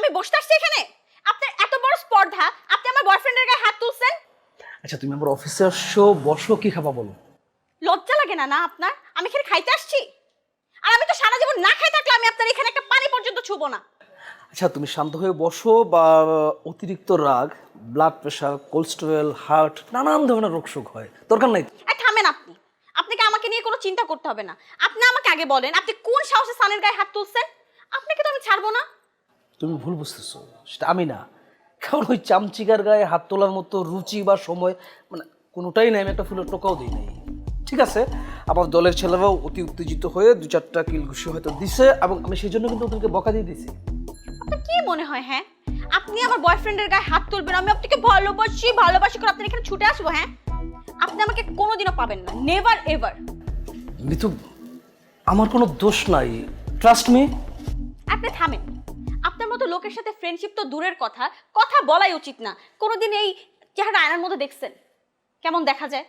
আমি বসতে আসছি এখানে? আপনার এত বড় স্পর্ধা, আপনি আমার বয়ফ্রেন্ডের গায়ে হাত তুলছেন? আচ্ছা তুমি আমার অফিসে আসছো, বসো, কি খাবা বলো? লজ্জা লাগে না না আপনার? আমি এখানে খাইতে আসছি, আর আমি তো সারা জীবন না খাই থাকলে আমি আপনার এখানে একটা পানি পর্যন্ত ছুবো না। আচ্ছা তুমি শান্ত হয়ে বসো, বা অতিরিক্ত রাগ ব্লাড প্রেশার, কোলেস্টেরল, হার্ট, নানান ধরনের রোগ শোক হয়, দরকার নাই। থামেন আপনি। আপনাকে আমাকে নিয়ে কোনো চিন্তা করতে হবে না। আপনি আমাকে আগে বলেন, আপনি কোন সাহসে সানের গায়ে হাত তুলছেন? আপনাকে তো আমি ছাড়বো না। তুমি ভুল বুঝতেছো, সেটা আমি না। কারণ ওই চামচিকার গায়ে হাত তোলার মতো রুচি বা সময় মানে কোনোটাই নাই, আমি একটা ফুলের টোকাও দিই নাই। ঠিক আছে, আমার দলের ছেলেরাও অতি উত্তেজিত হয়ে দু চারটা কিলঘুষি হয়তো দিছে, এবং আমি সেই জন্য কিন্তু ওদেরকে বকা দিয়ে দিছি। আপনার কি মনে হয় হ্যাঁ, আপনি আমার বয়ফ্রেন্ডের গায়ে হাত তুলবেন, আমি আপনাকে ভালোবাসি ভালোবাসি করে আপনার এখানে ছুটে আসবো? হ্যাঁ, আপনি আমাকে কোনোদিনও পাবেন না, নেভার এভার। মিতু, আমার কোনো দোষ নাই, ট্রাস্ট মি। আপনি থামেন। আপনার মতো লোকের সাথে ফ্রেন্ডশিপ তো দূরের কথা, কথা বলাই উচিত না। কোনোদিন এই চেহারা আয়নার মধ্যে দেখছেন কেমন দেখা যায়?